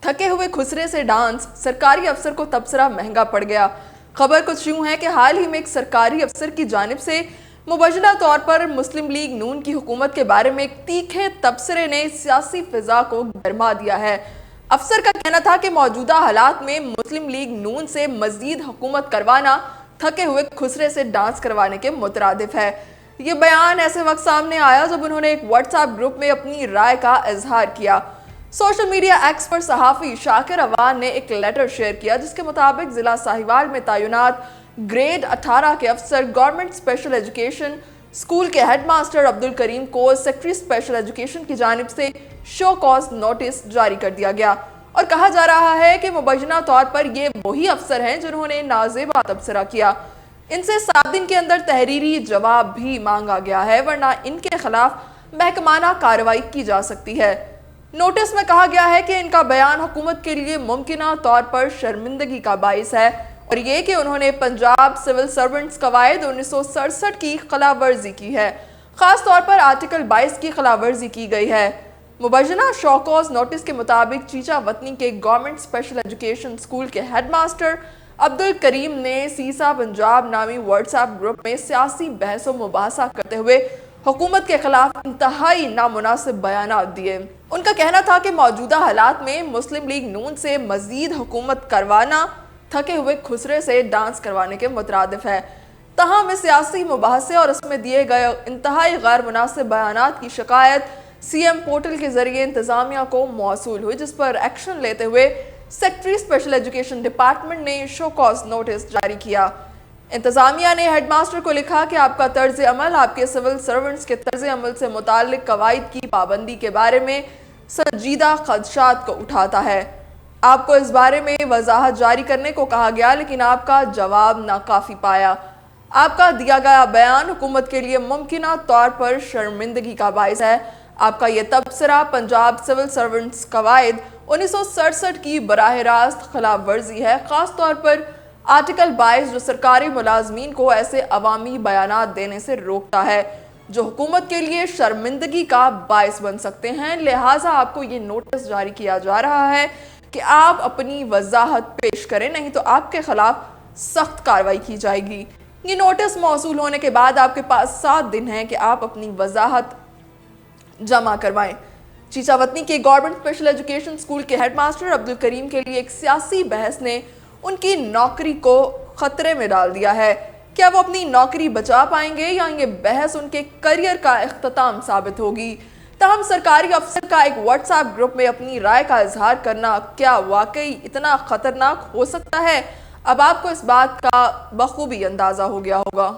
تھکے ہوئے خسرے سے ڈانس، سرکاری افسر کو تبصرہ مہنگا پڑ گیا۔ خبر کچھ یوں ہے کہ حال ہی میں ایک سرکاری افسر کی جانب سے مبینہ طور پر مسلم لیگ نون کی حکومت کے بارے میں ایک تیکھے تبصرے نے سیاسی فضا کو گرما دیا ہے۔ افسر کا کہنا تھا کہ موجودہ حالات میں مسلم لیگ نون سے مزید حکومت کروانا تھکے ہوئے خسرے سے ڈانس کروانے کے مترادف ہے۔ یہ بیان ایسے وقت سامنے آیا جب انہوں نے ایک واٹس ایپ گروپ میں اپنی رائے کا اظہار کیا۔ سوشل میڈیا ایکس پر صحافی شاکر اوان نے ایک لیٹر شیئر کیا جس کے مطابق ضلع ساہیوال میں تعینات گریڈ 18 کے افسر گورنمنٹ اسپیشل ایجوکیشن اسکول کے ہیڈ ماسٹر عبدالکریم کو سیکٹری اسپیشل ایجوکیشن کی جانب سے شو کاز نوٹس جاری کر دیا گیا اور کہا جا رہا ہے کہ مبینہ طور پر یہ وہی افسر ہیں جنہوں نے نازیبا تبصرہ کیا۔ ان سے 7 دن کے اندر تحریری جواب بھی مانگا گیا ہے ورنہ ان کے خلاف محکمانہ کارروائی کی جا سکتی ہے۔ نوٹس میں کہا گیا ہے کہ ان کا بیان حکومت کے لیے ممکنہ طور پر شرمندگی کا باعث ہے اور یہ کہ انہوں نے پنجاب سول سرونٹس قواعد 1967 کی خلاف ورزی کی ہے، خاص طور پر آرٹیکل 22 کی خلاف ورزی کی گئی ہے۔ مبینہ شو کاز نوٹس کے مطابق چیچا وطنی کے گورنمنٹ اسپیشل ایجوکیشن اسکول کے ہیڈ ماسٹر عبدالکریم نے سیسا پنجاب نامی واٹس ایپ گروپ میں سیاسی بحث و مباحثہ کرتے ہوئے حکومت کے خلاف انتہائی نامناسب بیانات دیے۔ ان کا کہنا تھا کہ موجودہ حالات میں مسلم لیگ نون سے مزید حکومت کروانا تھکے ہوئے خسرے سے ڈانس کروانے کے مترادف ہے۔ تاہم اس سیاسی مباحثے اور اس میں دیے گئے انتہائی غیر مناسب بیانات کی شکایت سی ایم پورٹل کے ذریعے انتظامیہ کو موصول ہوئی جس پر ایکشن لیتے ہوئے سیکٹری اسپیشل ایجوکیشن ڈپارٹمنٹ نے شو کاز نوٹس جاری کیا۔ انتظامیہ نے ہیڈ ماسٹر کو لکھا کہ آپ کا طرز عمل آپ کے سول سرونٹس کے طرز عمل سے متعلق قواعد کی پابندی کے بارے میں سنجیدہ خدشات کو اٹھاتا ہے۔ آپ کو اس بارے میں وضاحت جاری کرنے کو کہا گیا لیکن آپ کا جواب ناکافی پایا۔ آپ کا دیا گیا بیان حکومت کے لیے ممکنہ طور پر شرمندگی کا باعث ہے۔ آپ کا یہ تبصرہ پنجاب سول سرونٹس قواعد 1967 کی براہ راست خلاف ورزی ہے، خاص طور پر آرٹیکل 22 جو سرکاری ملازمین کو ایسے عوامی بیانات دینے سے روکتا ہے جو حکومت کے لیے شرمندگی کا باعث بن سکتے ہیں۔ لہٰذا آپ کو یہ نوٹس جاری کیا جا رہا ہے کہ آپ اپنی وضاحت پیش کریں نہیں تو آپ کے خلاف سخت کارروائی کی جائے گی۔ یہ نوٹس موصول ہونے کے بعد آپ کے پاس 7 دن ہیں کہ آپ اپنی وضاحت جمع کروائیں۔ چیچا وطنی کے گورنمنٹ اسپیشل ایجوکیشن اسکول کے ہیڈ ماسٹر عبدالکریم کے لیے ایک سیاسی بحث نے ان کی نوکری کو خطرے میں ڈال دیا ہے۔ کیا وہ اپنی نوکری بچا پائیں گے یا یہ بحث ان کے کریئر کا اختتام ثابت ہوگی؟ تاہم سرکاری افسر کا ایک واٹس ایپ گروپ میں اپنی رائے کا اظہار کرنا کیا واقعی اتنا خطرناک ہو سکتا ہے؟ اب آپ کو اس بات کا بخوبی اندازہ ہو گیا ہوگا۔